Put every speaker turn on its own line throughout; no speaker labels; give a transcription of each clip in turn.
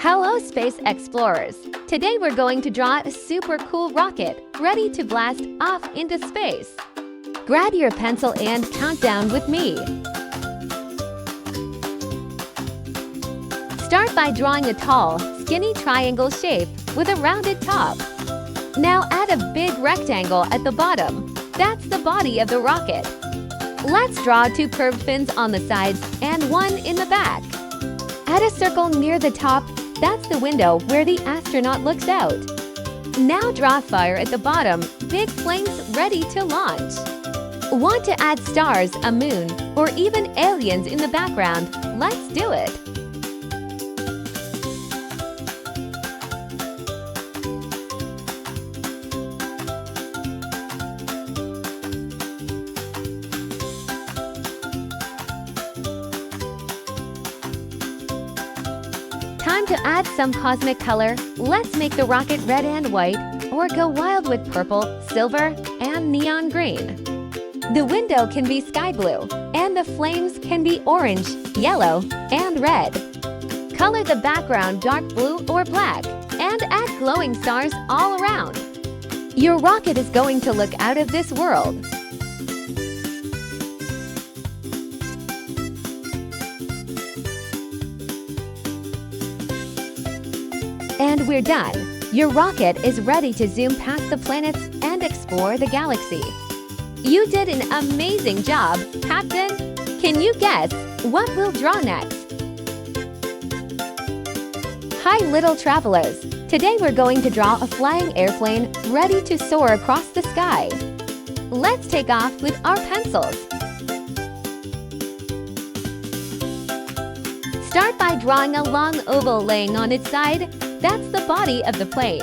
Hello, space explorers! Today we're going to draw a super cool rocket ready to blast off into space. Grab your pencil and count down with me. Start by drawing a tall, skinny triangle shape with a rounded top. Now add a big rectangle at the bottom. That's the body of the rocket. Let's draw two curved fins on the sides and one in the back. Add a circle near the top. That's the window where the astronaut looks out. Now draw fire at the bottom, big flames ready to launch. Want to add stars, a moon, or even aliens in the background? Let's do it! Time to add some cosmic color. Let's make the rocket red and white, or go wild with purple, silver, and neon green. The window can be sky blue, and the flames can be orange, yellow, and red. Color the background dark blue or black, and add glowing stars all around. Your rocket is going to look out of this world. And we're done! Your rocket is ready to zoom past the planets and explore the galaxy. You did an amazing job, Captain! Can you guess what we'll draw next? Hi, little travelers! Today we're going to draw a flying airplane ready to soar across the sky. Let's take off with our pencils. Start by drawing a long oval laying on its side. That's the body of the plane.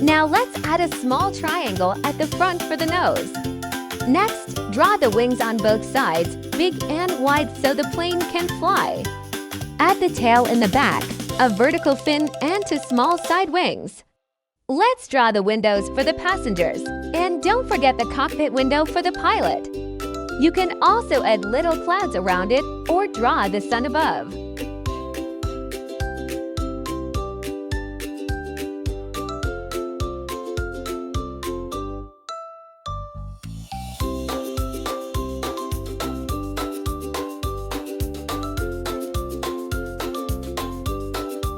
Now let's add a small triangle at the front for the nose. Next, draw the wings on both sides, big and wide so the plane can fly. Add the tail in the back, a vertical fin, and two small side wings. Let's draw the windows for the passengers. And don't forget the cockpit window for the pilot. You can also add little clouds around it or draw the sun above.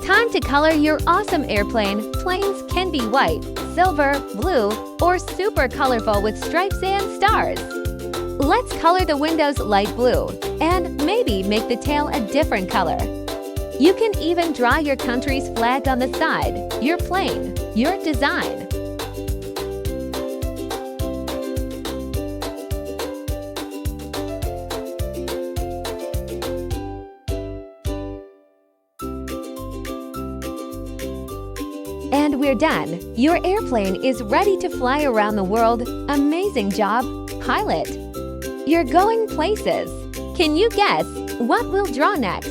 Time to color your awesome airplane. Planes can be white, silver, blue, or super colorful with stripes and stars. Let's color the windows light blue, and maybe make the tail a different color. You can even draw your country's flag on the side, your plane, your design. And we're done! Your airplane is ready to fly around the world. Amazing job, pilot! You're going places! Can you guess what we'll draw next?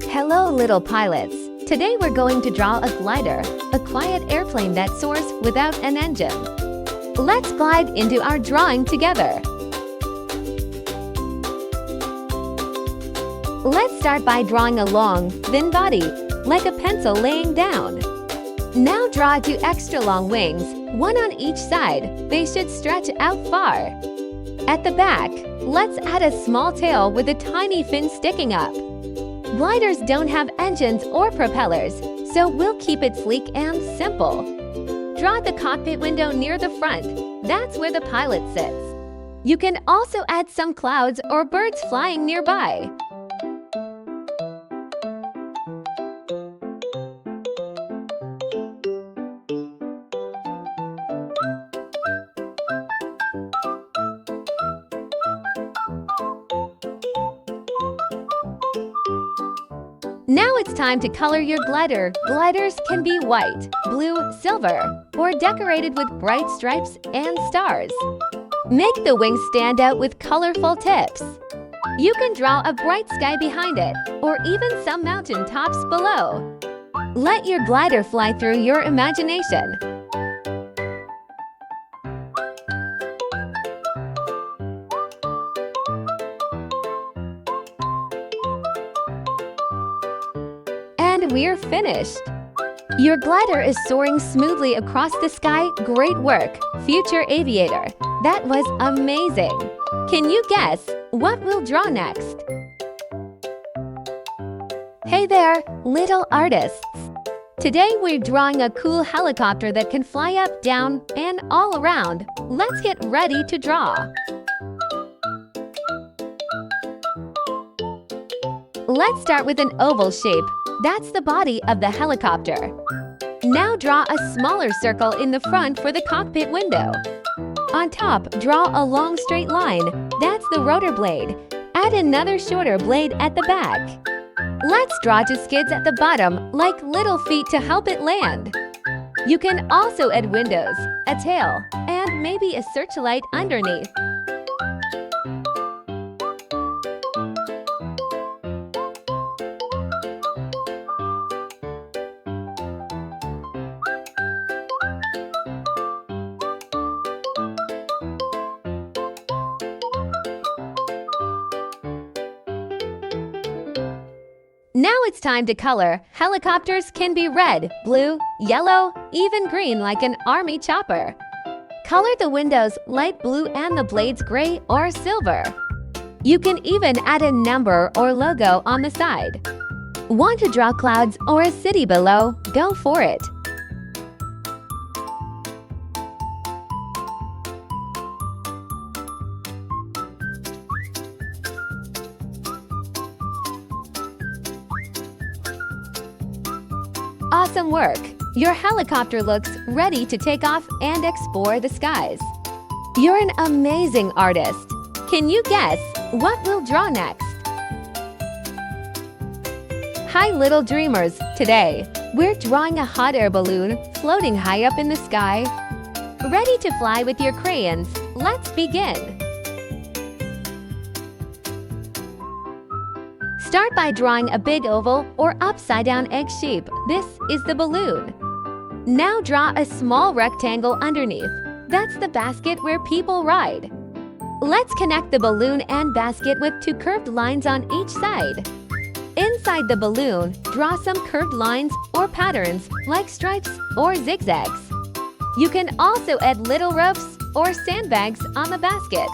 Hello, little pilots! Today we're going to draw a glider, a quiet airplane that soars without an engine. Let's glide into our drawing together. Let's start by drawing a long, thin body, like a pencil laying down. Now draw two extra long wings, one on each side. They should stretch out far. At the back, let's add a small tail with a tiny fin sticking up. Gliders don't have engines or propellers, so we'll keep it sleek and simple. Draw the cockpit window near the front. That's where the pilot sits. You can also add some clouds or birds flying nearby. Now it's time to color your glider. Gliders can be white, blue, silver, or decorated with bright stripes and stars. Make the wings stand out with colorful tips. You can draw a bright sky behind it, or even some mountain tops below. Let your glider fly through your imagination. And we're finished! Your glider is soaring smoothly across the sky. Great work, future aviator! That was amazing! Can you guess what we'll draw next? Hey there, little artists! Today we're drawing a cool helicopter that can fly up, down, and all around. Let's get ready to draw! Let's start with an oval shape. That's the body of the helicopter. Now draw a smaller circle in the front for the cockpit window. On top, draw a long straight line. That's the rotor blade. Add another shorter blade at the back. Let's draw two skids at the bottom, like little feet to help it land. You can also add windows, a tail, and maybe a searchlight underneath. Now it's time to color. Helicopters can be red, blue, yellow, even green like an army chopper. Color the windows light blue and the blades gray or silver. You can even add a number or logo on the side. Want to draw clouds or a city below? Go for it! Awesome work! Your helicopter looks ready to take off and explore the skies. You're an amazing artist! Can you guess what we'll draw next? Hi little dreamers! Today, we're drawing a hot air balloon floating high up in the sky. Ready to fly with your crayons? Let's begin! Start by drawing a big oval or upside-down egg shape. This is the balloon. Now draw a small rectangle underneath. That's the basket where people ride. Let's connect the balloon and basket with two curved lines on each side. Inside the balloon, draw some curved lines or patterns like stripes or zigzags. You can also add little ropes or sandbags on the basket.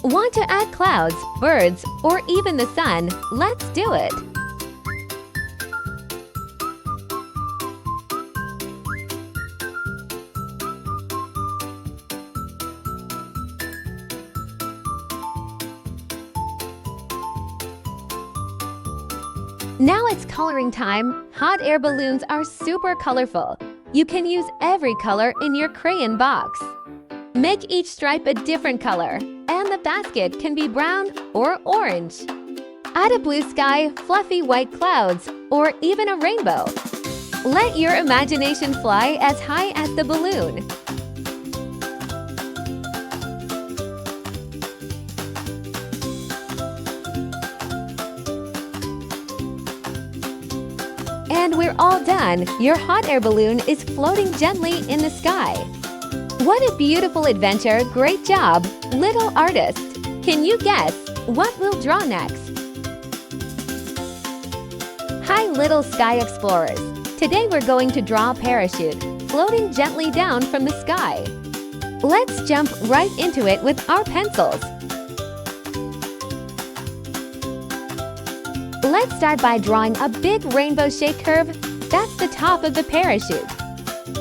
Want to add clouds, birds, or even the sun? Let's do it! Now it's coloring time. Hot air balloons are super colorful. You can use every color in your crayon box. Make each stripe a different color, and the basket can be brown or orange. Add a blue sky, fluffy white clouds, or even a rainbow. Let your imagination fly as high as the balloon. And we're all done! Your hot air balloon is floating gently in the sky. What a beautiful adventure! Great job, little artist! Can you guess what we'll draw next? Hi, little sky explorers! Today we're going to draw a parachute floating gently down from the sky. Let's jump right into it with our pencils. Let's start by drawing a big rainbow-shaped curve. That's the top of the parachute.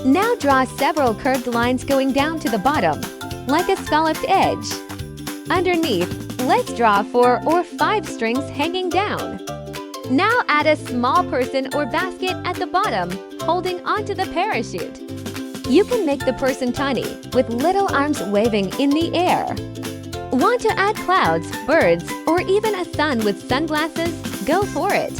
Now draw several curved lines going down to the bottom, like a scalloped edge. Underneath, let's draw 4 or 5 strings hanging down. Now add a small person or basket at the bottom, holding onto the parachute. You can make the person tiny, with little arms waving in the air. Want to add clouds, birds, or even a sun with sunglasses? Go for it!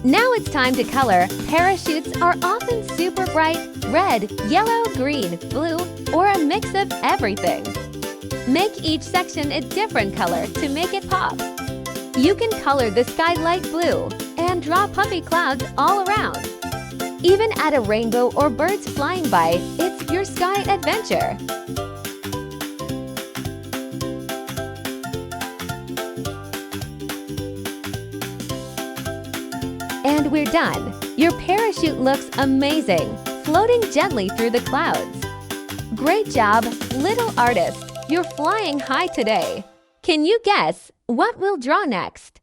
Now it's time to color. Parachutes are often super bright, red, yellow, green, blue, or a mix of everything. Make each section a different color to make it pop. You can color the sky light blue and draw puffy clouds all around. Even add a rainbow or birds flying by. It's your sky adventure. And we're done. Your parachute looks amazing, floating gently through the clouds. Great job, little artist! You're flying high today. Can you guess what we'll draw next?